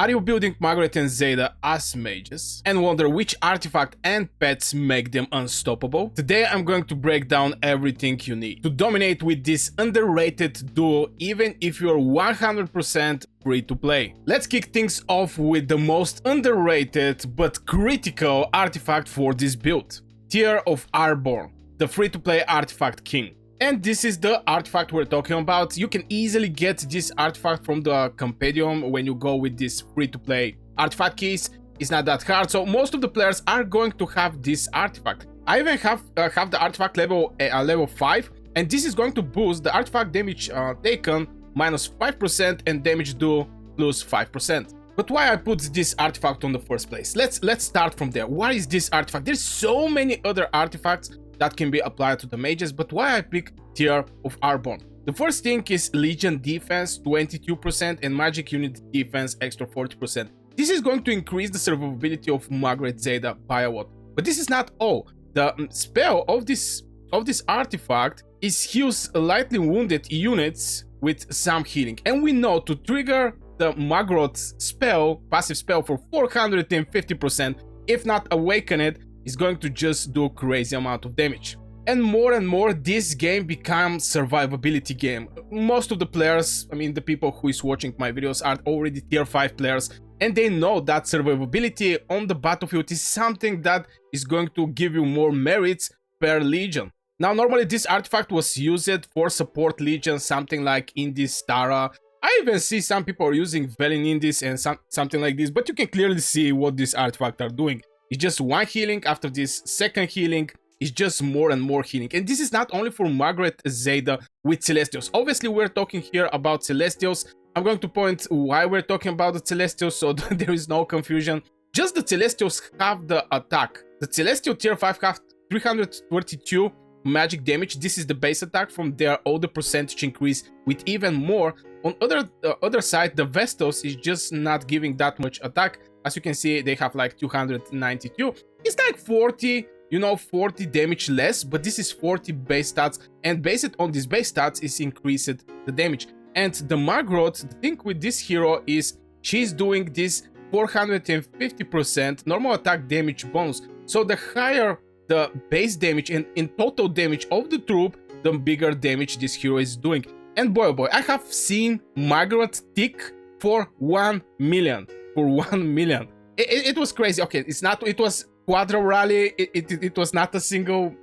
Are you building Maggrat and Zayda as mages and wonder which artifact and pets make them unstoppable? Today I'm going to break down everything you need to dominate with this underrated duo even if you're 100% free to play. Let's kick things off with the most underrated but critical artifact for this build. Tear of Arbon, the free to play artifact king. And this is the artifact we're talking about. You can easily get this artifact from the compendium when you go with this free-to-play artifact keys. It's not that hard, so most of the players are going to have this artifact. I even have the artifact level 5, and this is going to boost the artifact damage taken minus 5% and damage do plus 5%. But why I put this artifact on the first place? Let's start from there. What is this artifact? There's so many other artifacts that can be applied to the mages, but why I pick Tear of Arbon? The first thing is Legion defense 22% and magic unit defense extra 40%. This is going to increase the survivability of Maggrat Zayda by a lot. But this is not all. The spell of this artifact is heals lightly wounded units with some healing. And we know to trigger the Maggrat spell, passive spell for 450%, if not awaken it, is going to just do a crazy amount of damage. And more this game becomes survivability game. Most of the players, I mean the people who is watching my videos, are already tier 5 players, and they know that survivability on the battlefield is something that is going to give you more merits per legion. Now normally this artifact was used for support legion, something like Indis, Tara. I even see some people are using Velen Indis and something like this, but you can clearly see what this artifact are doing. It's just one healing, after this second healing, it's just more and more healing. And this is not only for Maggrat Zayda with Celestials. Obviously, we're talking here about Celestials. I'm going to point why we're talking about the Celestials so there is no confusion. Just the Celestials have the attack. The Celestial tier 5 have 332 magic damage. This is the base attack. From there, all the percentage increase with even more. On the other side, the Vestos is just not giving that much attack. As you can see, they have like 292. It's like 40, 40 damage less, but this is 40 base stats, and based on these base stats is increased the damage. And the Maggrat, the thing with this hero is she's doing this 450% normal attack damage bonus. So the higher the base damage and in total damage of the troop, the bigger damage this hero is doing. And boy, oh boy, I have seen Maggrat tick for 1 million. For 1 million. It was crazy. Okay, it was Quadra Rally. It was not a single,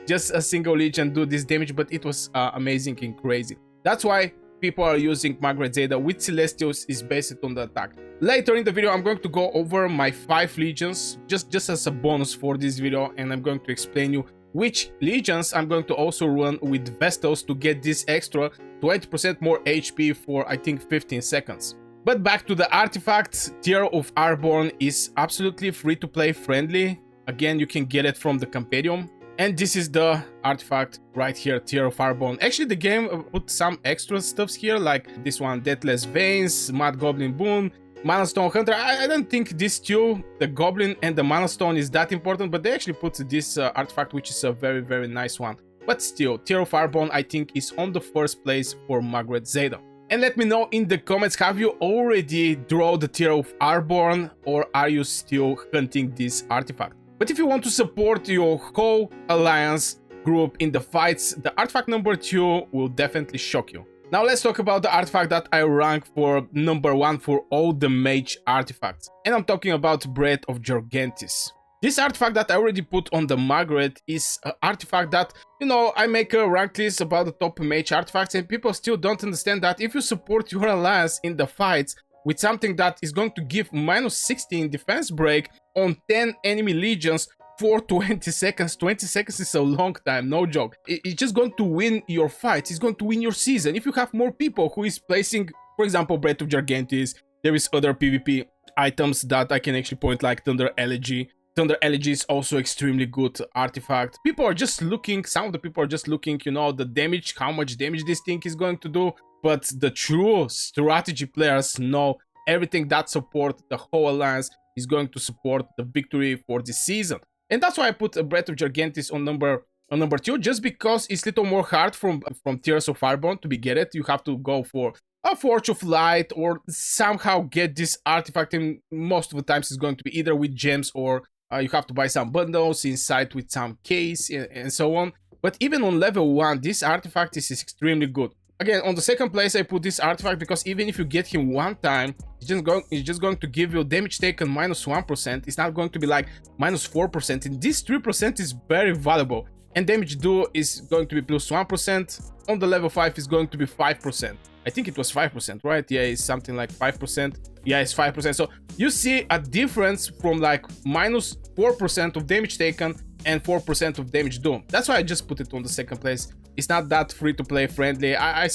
just a single legion do this damage, but it was amazing and crazy. That's why people are using Maggrat Zayda with Celestials is based on the attack. Later in the video, I'm going to go over my 5 legions, just as a bonus for this video, and I'm going to explain you which legions I'm going to also run with Vestos to get this extra 20% more HP for, I think, 15 seconds. But back to the artifact, Tear of Arbon is absolutely free to play friendly. Again, you can get it from the compendium. And this is the artifact right here, Tear of Arbon. Actually, the game put some extra stuffs here, like this one, Deathless Veins, Mad Goblin Boon, Mana Stone Hunter. I don't think these two, the Goblin and the Mana Stone, is that important, but they actually put this artifact, which is a very nice one. But still, Tear of Arbon, I think, is on the first place for Maggrat Zayda. And let me know in the comments, have you already drawn the Tear of Arbon, or are you still hunting this artifact? But if you want to support your whole alliance group in the fights, the artifact number 2 will definitely shock you. Now let's talk about the artifact that I rank for number 1 for all the mage artifacts. And I'm talking about Breath of Jargentis. This artifact that I already put on the Maggrat is an artifact that, I make a rank list about the top mage artifacts, and people still don't understand that if you support your alliance in the fights with something that is going to give minus 60 in defense break on 10 enemy legions for 20 seconds. 20 seconds is a long time, no joke. It's just going to win your fights. It's going to win your season. If you have more people who is placing, for example, Breath of Jargentis, there is other PvP items that I can actually point, like Thunder Elegy. Thunder Elegy is also extremely good artifact. People are just looking, some of the people are just looking, the damage, how much damage this thing is going to do. But the true strategy players know everything that support the whole alliance is going to support the victory for this season. And that's why I put a Breath of Jargentis on number 2, just because it's a little more hard from Tears of Arbon to be get it. You have to go for a Forge of Light or somehow get this artifact, and most of the times it's going to be either with gems or you have to buy some bundles inside with some case and so on. But even on level 1, this artifact is extremely good. Again, on the second place, I put this artifact because even if you get him one time, it's just going to give you damage taken minus 1%. It's not going to be like minus 4%. And this 3% is very valuable. And damage do is going to be plus 1%. On the level 5 is going to be 5%. I think it was 5%, right? Yeah, it's something like 5%. Yeah, it's 5%. So you see a difference from like minus 4% of damage taken and 4% of damage do. That's why I just put it on the second place. It's not that free-to-play friendly. I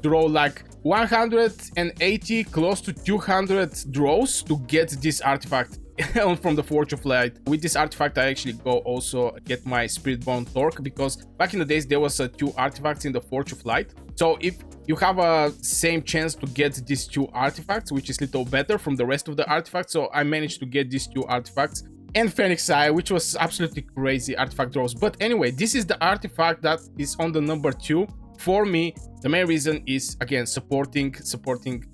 draw like 180, close to 200 draws to get this artifact from the Forge of Light. With this artifact, I actually go also get my Spiritborn Torque, because back in the days there was 2 artifacts in the Forge of Light. So if you have a same chance to get these 2 artifacts, which is little better from the rest of the artifacts. So I managed to get these 2 artifacts. And Phoenix Eye, which was absolutely crazy artifact draws. But anyway, this is the artifact that is on the number 2. For me, the main reason is, again, supporting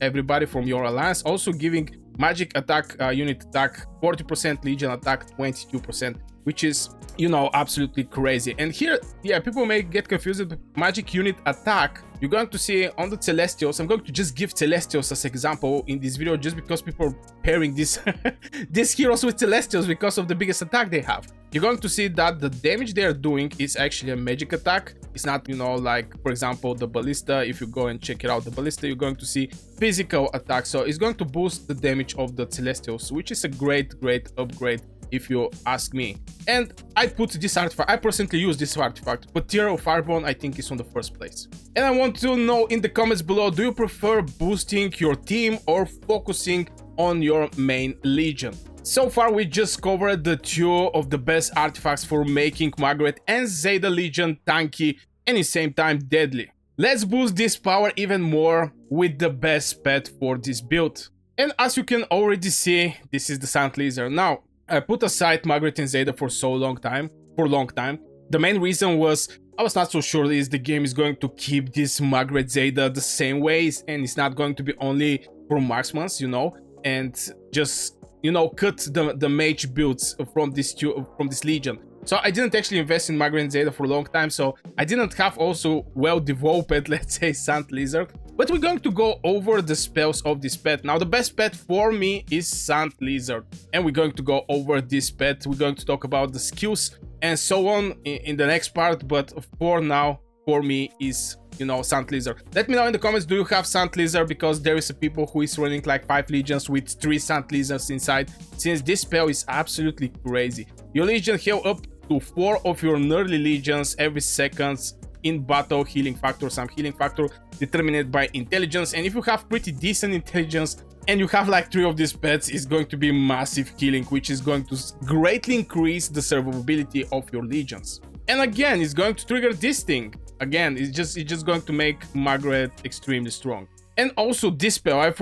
everybody from your alliance. Also giving magic attack, unit attack 40%, legion attack 22%, which is, you know, absolutely crazy. And here, yeah, people may get confused with magic unit attack. You're going to see on the Celestials. I'm going to just give Celestials as example in this video, just because people are pairing this these heroes with Celestials because of the biggest attack they have. You're going to see that the damage they are doing is actually a magic attack. It's not, you know, like, for example, the Ballista. If you go and check it out, the Ballista, you're going to see physical attack. So it's going to boost the damage of the Celestials, which is a great upgrade, if you ask me. And I put this artifact, I personally use this artifact, but tier of Arbon I think is on the first place. And I want to know in the comments below, do you prefer boosting your team or focusing on your main legion? So far we just covered the 2 of the best artifacts for making Maggrat and Zayda legion tanky and at the same time deadly. Let's boost this power even more with the best pet for this build. And as you can already see, this is the Sand Lizard. Now, I put aside Maggrat and Zayda for long time. The main reason was I was not so sure is the game is going to keep this Maggrat Zayda the same ways, and it's not going to be only for marksmen, you know, and just, you know, cut the mage builds from this legion. So I didn't actually invest in Maggrat and Zayda for a long time, so I didn't have also well developed, let's say, Sand Lizard. But we're going to go over the spells of this pet. Now, the best pet for me is Sand Lizard, and we're going to go over this pet. We're going to talk about the skills and so on in the next part, but for now, for me is, you know, Sand Lizard. Let me know in the comments, do you have Sand Lizard? Because there is a people who is running like 5 legions with 3 Sand Lizards inside, since this spell is absolutely crazy. Your legion heal up to 4 of your early legions every seconds in battle. Healing factor, some healing factor determined by intelligence, and if you have pretty decent intelligence and you have like 3 of these pets, it's going to be massive healing, which is going to greatly increase the survivability of your legions. And again, it's going to trigger this thing. Again, it's just going to make Maggrat extremely strong. And also this spell,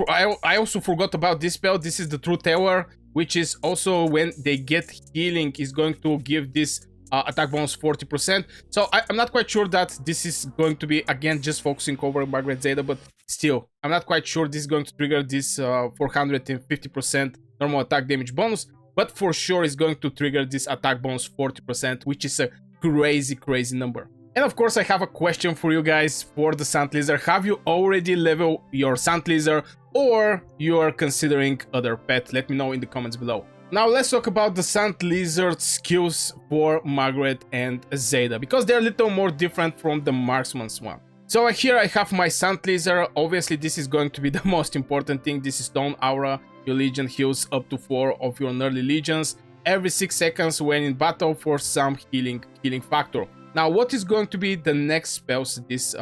I also forgot about this spell. This is the True Tower, which is also when they get healing, is going to give this attack bonus 40%. So I'm not quite sure that this is going to be, again, just focusing over Maggrat Zayda, but still, I'm not quite sure this is going to trigger this 450% normal attack damage bonus, but for sure it's going to trigger this attack bonus 40%, which is a crazy number. And of course, I have a question for you guys for the Sand Lizard. Have you already leveled your Sand Lizard, or you are considering other pet? Let me know in the comments below. Now let's talk about the Sand Lizard skills for Maggrat and Zayda, because they're a little more different from the marksman's one. So here I have my Sand Lizard. Obviously this is going to be the most important thing. This is Stone Aura. Your legion heals up to 4 of your early legions every 6 seconds when in battle for some healing factor. Now, what is going to be the next spells this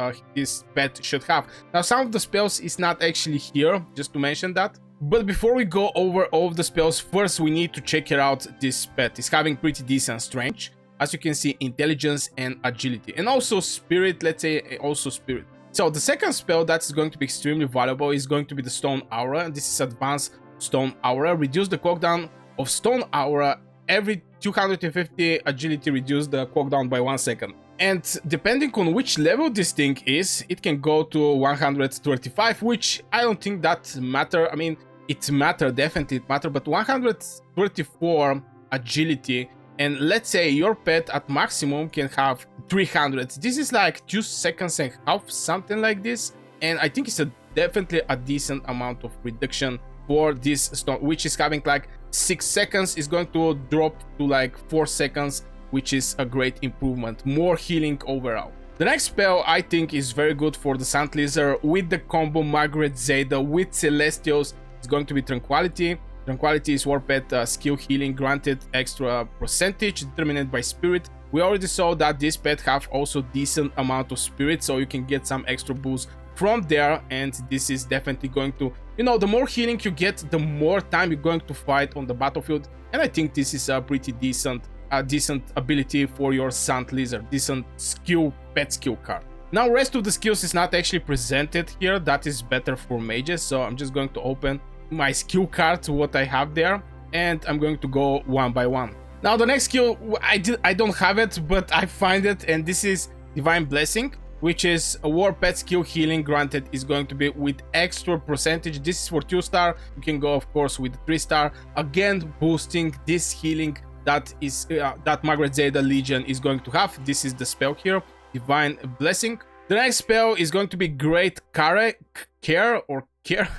pet should have? Now, some of the spells is not actually here, just to mention that. But before we go over all of the spells, first we need to check it out. This pet is having pretty decent strength. As you can see, intelligence and agility. And also spirit, let's say also spirit. So the second spell that's going to be extremely valuable is going to be the Stone Aura. This is advanced Stone Aura. Reduce the cooldown of Stone Aura every 250 agility, reduce the cooldown by 1 second. And depending on which level this thing is, it can go to 135, which I don't think that matter. I mean, it matter, definitely it matter, but 134 agility, and let's say your pet at maximum can have 300. This is like 2 seconds and a half, something like this, and I think it's definitely a decent amount of reduction for this stone, which is having like 6 seconds, is going to drop to like 4 seconds, which is a great improvement, more healing overall. The next spell I think is very good for the Sand Lizard with the combo Maggrat Zayda with Celestials. It's going to be Tranquility. Tranquility is war pet skill healing, granted extra percentage determined by spirit. We already saw that this pet have also decent amount of spirit, so you can get some extra boost from there, and this is definitely going to, you know, the more healing you get, the more time you're going to fight on the battlefield, and I think this is a pretty decent ability for your Sand Lizard, decent skill, pet skill card. Now, rest of the skills is not actually presented here. That is better for mages, so I'm just going to open my skill card, what I have there, and I'm going to go one by one. Now, the next skill, I don't have it, but I find it, and this is Divine Blessing, which is a war pet skill healing, granted is going to be with extra percentage. This is for 2-star. You can go, of course, with 3-star, again boosting this healing that is that Maggrat Zayda Legion is going to have. This is the spell here, Divine Blessing. The next spell is going to be Great Care,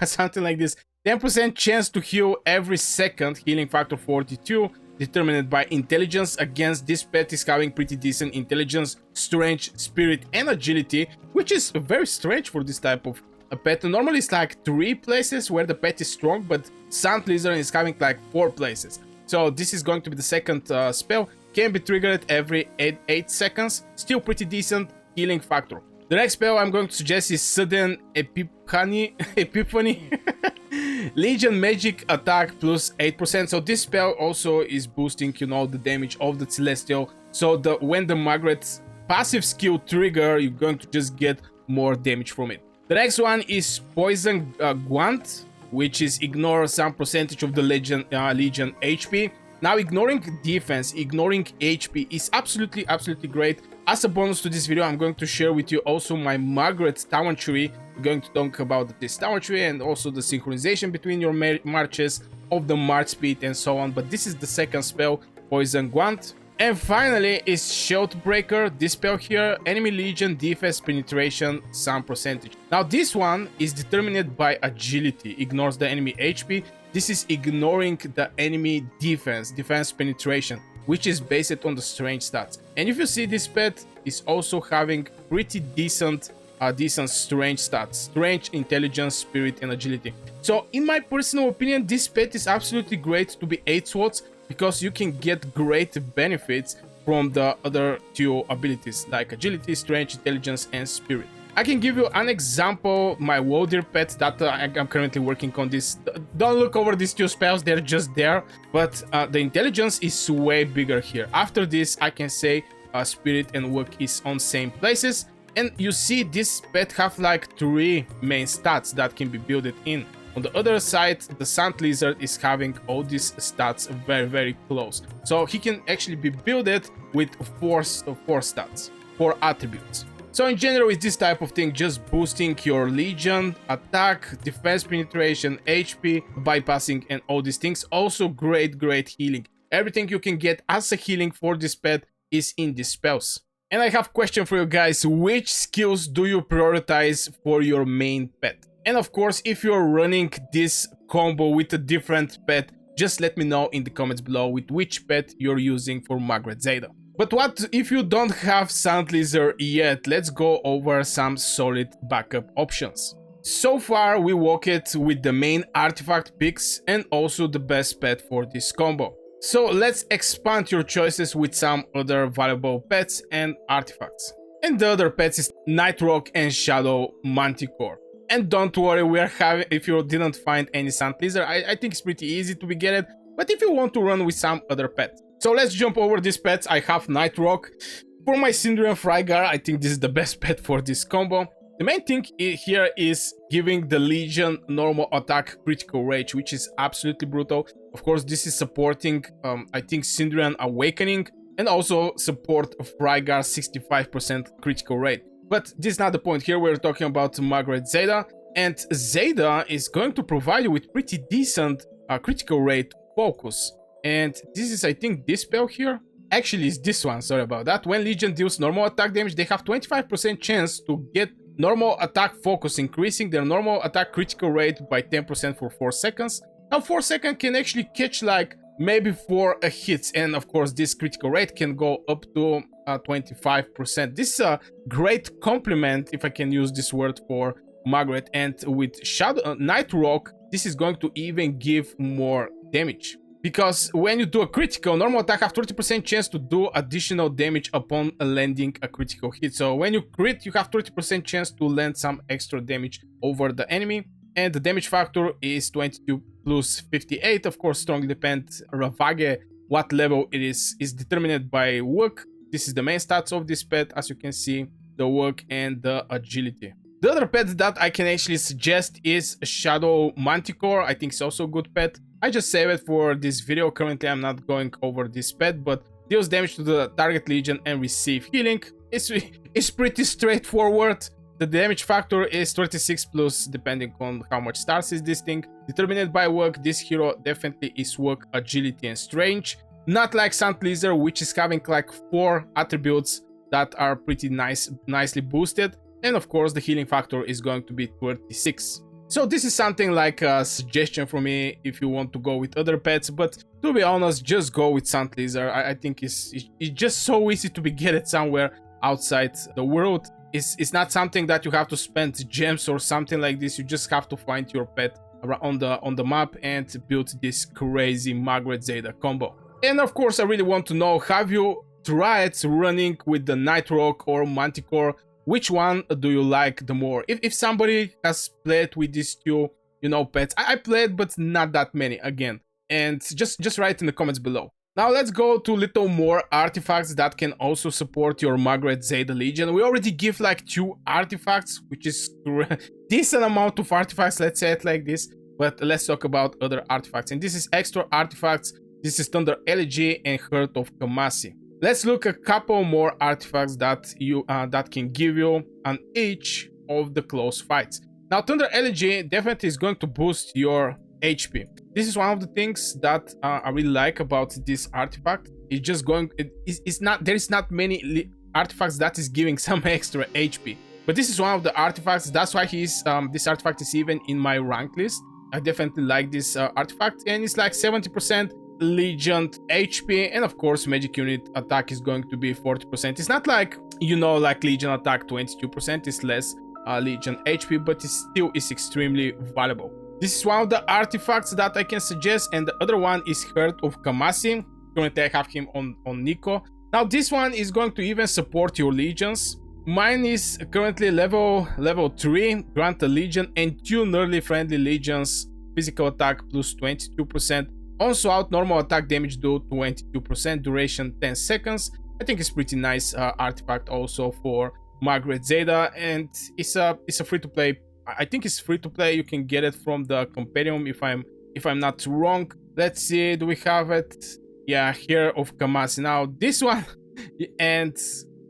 something like this. 10% chance to heal every second, healing factor 42, determined by intelligence. Against this pet is having pretty decent intelligence, strength, spirit, and agility, which is very strange for this type of a pet. Normally it's like 3 places where the pet is strong, but Sand Lizard is having like 4 places. So this is going to be the second spell, can be triggered every 8 seconds, still pretty decent healing factor. The next spell I'm going to suggest is Sudden Epiphany. Legion magic attack plus 8%. So this spell also is boosting, you know, the damage of the Celestial. So when the Maggrat passive skill trigger, you're going to just get more damage from it. The next one is Poison Guant, which is ignore some percentage of the Legion HP. Now, ignoring defense, ignoring HP is absolutely great. As a bonus to this video, I'm going to share with you also my Maggrat talent tree. We're going to talk about this talent tree and also the synchronization between your marches of the march speed and so on. But this is the second spell, Poison Guant. And finally is Shield Breaker. This spell here, enemy legion defense penetration some percentage. Now this one is determined by agility, ignores the enemy HP. This is ignoring the enemy defense penetration, which is based on the strength stats. And if you see, this pet is also having pretty decent strength stats, strength, intelligence, spirit, and agility. So in my personal opinion, this pet is absolutely great to be 8 slots, because you can get great benefits from the other 2 abilities like agility, strength, intelligence, and spirit. I can give you an example, my Wodir pet that I'm currently working on this. Don't look over these 2 spells, they're just there, but the intelligence is way bigger here. After this, I can say spirit and work is on same places, and you see this pet have like 3 main stats that can be built in. On the other side, the Sand Lizard is having all these stats very close. So he can actually be built with 4 stats, 4 attributes. So in general, with this type of thing, just boosting your Legion, attack, defense penetration, HP, bypassing, and all these things. Also great healing. Everything you can get as a healing for this pet is in these spells. And I have a question for you guys. Which skills do you prioritize for your main pet? And of course, if you're running this combo with a different pet, just let me know in the comments below with which pet you're using for Maggrat Zayda. But what if you don't have Sand Lizard yet? Let's go over some solid backup options. So far, we walked with the main artifact picks and also the best pet for this combo. So let's expand your choices with some other valuable pets and artifacts. And the other pets is Nightrock and Shadow Manticore. And don't worry, we are having, if you didn't find any Sand Lizard, I think it's pretty easy to get it, but if you want to run with some other pet. So let's jump over these pets. I have Nightrock. For my Syndrian Frygar, I think this is the best pet for this combo. The main thing here is giving the Legion normal attack critical rage, which is absolutely brutal. Of course, this is supporting, I think, Syndrian Awakening, and also support Frygar 65% critical rate. But this is not the point. Here we're talking about Maggrat Zayda, and Zayda is going to provide you with pretty decent critical rate focus. And this is, I think, this spell here. Actually, it's this one, sorry about that. When Legion deals normal attack damage, they have 25% chance to get normal attack focus, increasing their normal attack critical rate by 10% for 4 seconds. Now 4 seconds can actually catch like maybe 4 hits, and of course this critical rate can go up to 25%. This is a great compliment, if I can use this word, for Maggrat. And with Shadow Night Rock, this is going to even give more damage. Because when you do a critical, normal attack have 30% chance to do additional damage upon landing a critical hit. So when you crit, you have 30% chance to land some extra damage over the enemy. And the damage factor is 22 plus 58. Of course, strongly depends Ravage, what level it is determined by work. This is the main stats of this pet, as you can see, the work and the agility. The other pet that I can actually suggest is Shadow Manticore. I think it's also a good pet. I just save it for this video. Currently, I'm not going over this pet, but deals damage to the target legion and receive healing. It's pretty straightforward. The damage factor is 36 plus, depending on how much stars is this thing. Determined by work, this hero definitely is work, agility, and strange. Not like Sant Lizard, which is having like 4 attributes that are pretty nicely boosted. And of course, the healing factor is going to be 36. So this is something like a suggestion for me if you want to go with other pets, but to be honest, just go with Sant Lizard. I think it's just so easy to be get it somewhere outside the world. It's not something that you have to spend gems or something like this. You just have to find your pet on the map and build this crazy Maggrat Zayda combo. And of course, I really want to know, have you tried running with the Night Rock or Manticore? Which one do you like the more? If somebody has played with these two, pets, I played, but not that many again. And just write in the comments below. Now let's go to little more artifacts that can also support your Maggrat Zayda Legion. We already give like 2 artifacts, which is decent amount of artifacts, let's say it like this. But let's talk about other artifacts. And this is extra artifacts. This is Thunder Elegy and Heart of Kamasi. Let's look at a couple more artifacts that can give you an edge of the close fights. Now, Thunder Elegy definitely is going to boost your HP. This is one of the things that I really like about this artifact. It's just going. There is not many artifacts that is giving some extra HP, but this is one of the artifacts. That's why this artifact is even in my rank list. I definitely like this artifact, and it's like 70%. Legion HP, and of course magic unit attack is going to be 40%. It's not like like Legion attack 22%, it's less Legion HP, but it still is extremely valuable. This is one of the artifacts that I can suggest, and the other one is Heart of Kamasi. Currently I have him on Nico. Now this one is going to even support your legions. Mine is currently level 3, grant a legion and 2 nearly friendly legions, physical attack plus 22%. Also out normal attack damage do 22%, duration 10 seconds. I think it's pretty nice artifact also for Maggrat Zayda, and it's a free to play. I think it's free to play. You can get it from the Compendium if I'm not wrong. Let's see, do we have it? Yeah, here of Kamasi. Now this one, and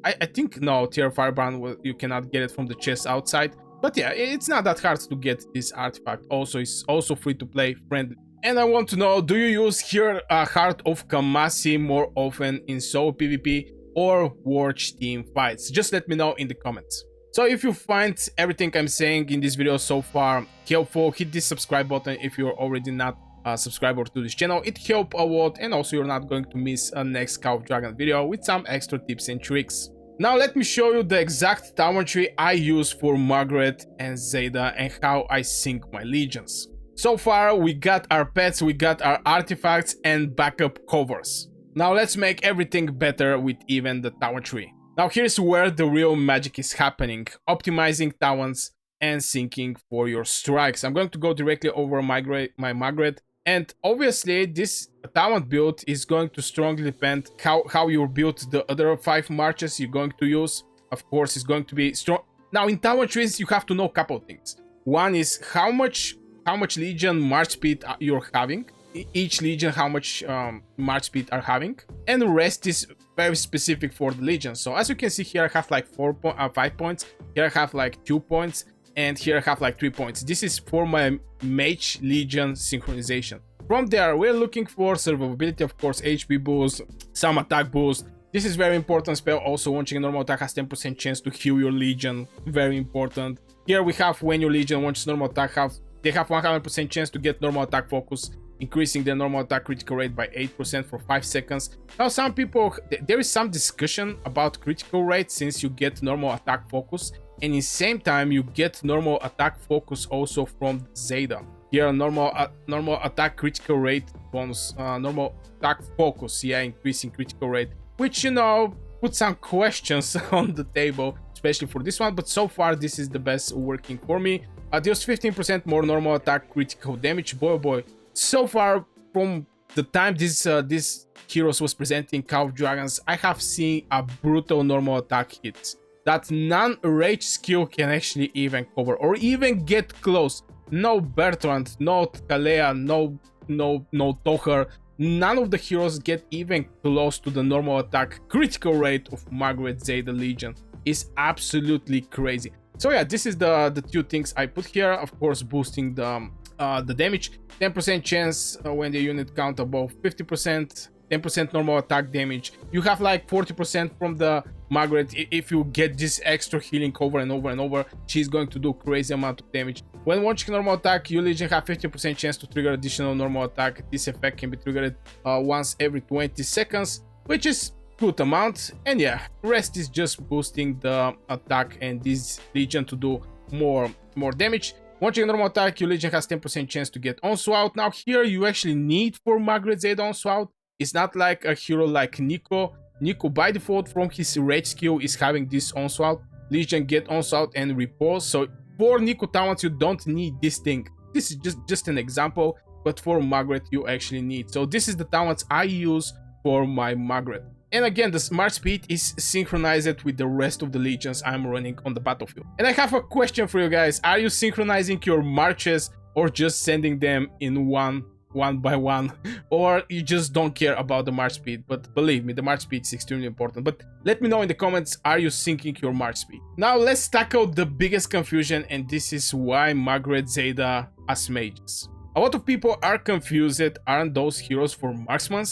I think no, Tier Firebrand, you cannot get it from the chest outside. But yeah, it's not that hard to get this artifact. Also, it's also free to play, friendly. And I want to know, do you use here Heart of Kamasi more often in solo PvP or Watch team fights? Just let me know in the comments. So if you find everything I'm saying in this video so far helpful, hit this subscribe button if you're already not a subscriber to this channel. It helps a lot, and also you're not going to miss a next Call of Dragon video with some extra tips and tricks. Now let me show you the exact tower tree I use for Maggrat and Zayda and how I sync my legions. So far, we got our pets, we got our artifacts and backup covers. Now let's make everything better with even the tower tree. Now here's where the real magic is happening. Optimizing talents and syncing for your strikes. I'm going to go directly over my Maggrat. And obviously, this talent build is going to strongly depend how you build the other 5 marches you're going to use. Of course, it's going to be strong. Now in tower trees, you have to know a couple of things. One is how much Legion march speed you're having. each legion how much march speed are having, and the rest is very specific for the legion. So as you can see here, I have like 5 points, here I have like 2 points, and here I have like 3 points. This is for my mage legion synchronization. From there, we're looking for survivability, of course, HP boost, some attack boost. This is very important spell. Also, launching a normal attack has 10% chance to heal your legion. Very important. Here we have when your legion launches normal attack, they have 100% chance to get normal attack focus, increasing their normal attack critical rate by 8% for 5 seconds. Now, some people, there is some discussion about critical rate since you get normal attack focus, and in the same time you get normal attack focus also from Zayda. Here, normal attack critical rate bonus, normal attack focus, yeah, increasing critical rate, which, you know, put some questions on the table, especially for this one, but so far this is the best working for me. Deals 15% more normal attack critical damage. Boy, oh boy. So far, from the time this heroes was presenting Call of Dragons, I have seen a brutal normal attack hit that non-rage skill can actually even cover or even get close. No Bertrand, no Kalea, no Toher. None of the heroes get even close to the normal attack critical rate of Maggrat Zayda Legion. Is absolutely crazy. So yeah, this is the two things I put here. Of course, boosting the damage, 10% chance when the unit count above 50%, 10% normal attack damage. You have like 40% from the Maggrat. If you get this extra healing over and over and over, she's going to do crazy amount of damage. When launching normal attack, you legion have 50% chance to trigger additional normal attack. This effect can be triggered once every 20 seconds, which is good amount. And yeah, rest is just boosting the attack and this legion to do more damage. Launching a normal attack, your legion has 10% chance to get onslaught. Now here you actually need for Maggrat Zayda onslaught. It's not like a hero like Nico. Nico by default from his rage skill is having this onslaught. Legion get onslaught and repulse. So for Nico talents you don't need this thing. This is just an example, but for Maggrat you actually need. So this is the talents I use for my Maggrat. And again, the march speed is synchronized with the rest of the legions I'm running on the battlefield. And I have a question for you guys. Are you synchronizing your marches or just sending them in one by one? Or you just don't care about the march speed? But believe me, the march speed is extremely important. But let me know in the comments, are you syncing your march speed? Now let's tackle the biggest confusion, and this is why Maggrat Zayda as mages. A lot of people are confused. Aren't those heroes for marksmen?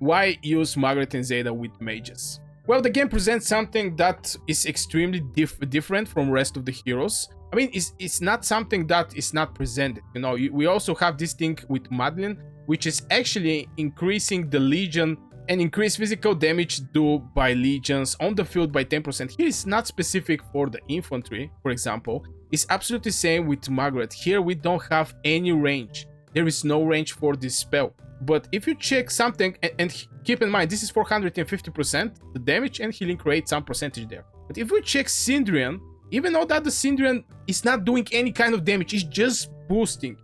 Why use Maggrat and Zayda with mages? Well, the game presents something that is extremely different from rest of the heroes. I mean, it's not something that is not presented. You know, we also have this thing with Madeline, which is actually increasing the legion and increase physical damage due by legions on the field by 10%. Here it's not specific for the infantry, for example. It's absolutely same with Maggrat. Here we don't have any range. There is no range for this spell. But if you check something, and keep in mind, this is 450% the damage and healing rate, some percentage there. But if we check Syndrian, even though that the Syndrian is not doing any kind of damage, it's just boosting,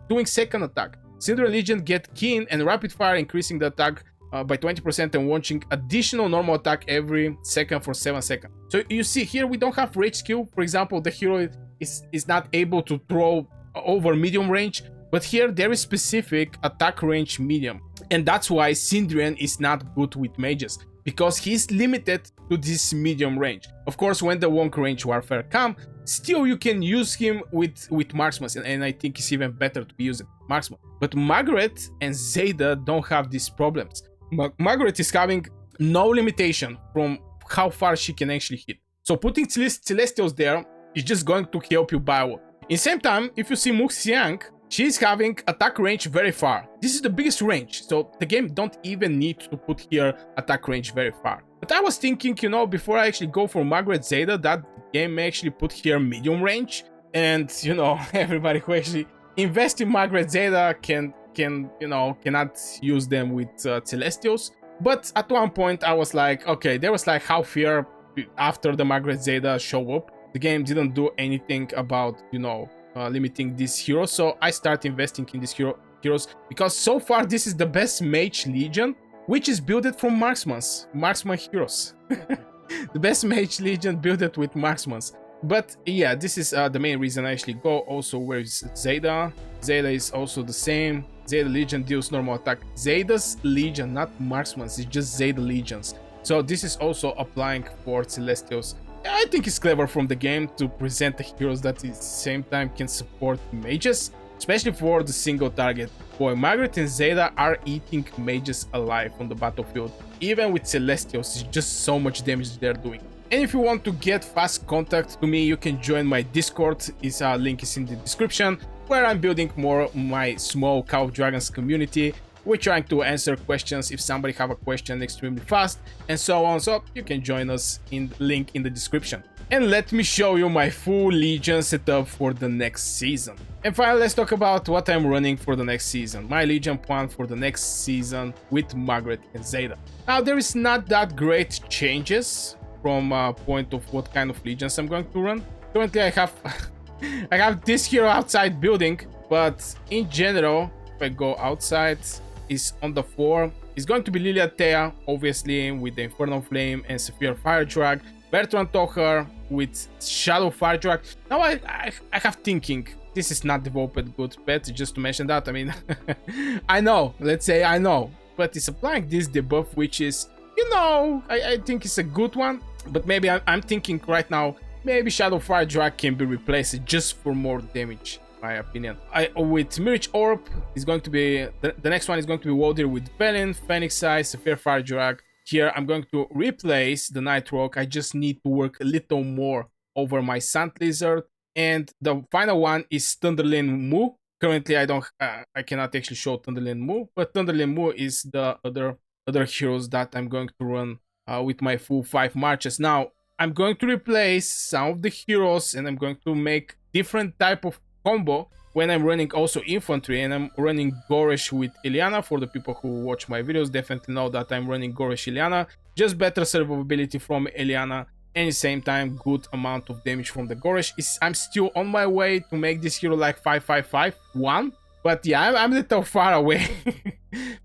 doing second attack. Syndrian Legion get keen and rapid fire, increasing the attack by 20% and launching additional normal attack every second for 7 seconds. So you see here we don't have rage skill. For example, the hero is not able to throw over medium range. But here there is specific attack range medium, and that's why Syndrian is not good with mages, because he's limited to this medium range. Of course, when the long range warfare come, still you can use him with marksmen, and I think it's even better to be using marksmen. But Maggrat and Zayda don't have these problems. Maggrat is having no limitation from how far she can actually hit. So putting Celestials there is just going to help you by a lot. In the same time, if you see Muxiang, she's having attack range very far. This is the biggest range, so the game don't even need to put here attack range very far. But I was thinking, you know, before I actually go for Maggrat Zayda, that the game may actually put here medium range. And, you know, everybody who actually invests in Maggrat Zayda cannot use them with Celestials. But at one point I was like, okay, there was like half fear after the Maggrat Zayda show up. The game didn't do anything about, you know, limiting this hero, so I start investing in these heroes because so far this is the best mage legion, which is built from marksmen heroes. The best mage legion built with marksmen. But yeah, this is the main reason I actually go. Also, where is Zayda? Zayda is also the same. Zayda Legion deals normal attack. Zayda's Legion, not marksmen's, it's just Zayda Legions. So this is also applying for Celestials. I think it's clever from the game to present the heroes that at the same time can support mages, especially for the single target. Boy, Maggrat and Zayda are eating mages alive on the battlefield. Even with Celestials, it's just so much damage they're doing. And if you want to get fast contact to me, you can join my Discord. Its link is in the description, where I'm building more my small Call of Dragons community. We're trying to answer questions if somebody have a question extremely fast and so on. So you can join us in the link in the description. And let me show you my full Legion setup for the next season. And finally, let's talk about what I'm running for the next season. My Legion plan for the next season with Maggrat and Zayda. Now, there is not that great changes from a point of what kind of Legions I'm going to run. Currently, I have this hero outside building, but in general, if I go outside, is on the 4. It's going to be Liliatea, obviously, with the Infernal Flame and Severe Fire Drag. Bertrand Tocher with Shadow Fire Drag. Now I have thinking, this is not developed good pet, just to mention that. I mean, I know, let's say I know, but it's applying this debuff, which is, you know, I think it's a good one. But maybe I'm thinking right now, maybe Shadow Fire Drag can be replaced just for more damage. My opinion. With Mirage Orb is going to be the next one is going to be Waldir with Felin, Phoenix Eye, Severe Fire Drag. Here I'm going to replace the Night Rock. I just need to work a little more over my Sand Lizard. And the final one is Thunderlin Moo. Currently I cannot actually show Thunderlin Moo, but Thunderlin Moo is the other heroes that I'm going to run with my full 5 marches. Now I'm going to replace some of the heroes and I'm going to make different type of combo when I'm running also infantry, and I'm running Goresh with Ilyana. For the people who watch my videos definitely know that I'm running Goresh Ilyana, just better survivability from Ilyana and at the same time good amount of damage from the Goresh. I'm still on my way to make this hero like 5-5-5-1, but yeah, I'm a little far away.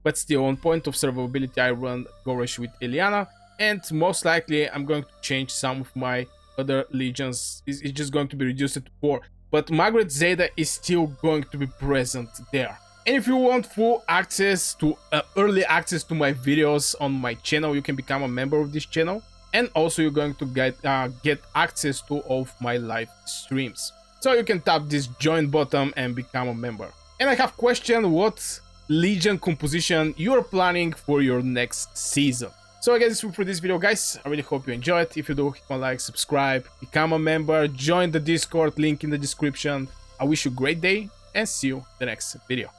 But still, on point of survivability, I run Goresh with Ilyana, and most likely I'm going to change some of my other legions. It's just going to be reduced to 4. But Maggrat Zayda is still going to be present there. And if you want full access to early access to my videos on my channel, you can become a member of this channel. And also you're going to get access to all of my live streams. So you can tap this join button and become a member. And I have questioned what Legion composition you're planning for your next season. So I guess this is for this video, guys. I really hope you enjoyed. If you do, hit one like, subscribe, become a member, join the Discord, link in the description. I wish you a great day and see you in the next video.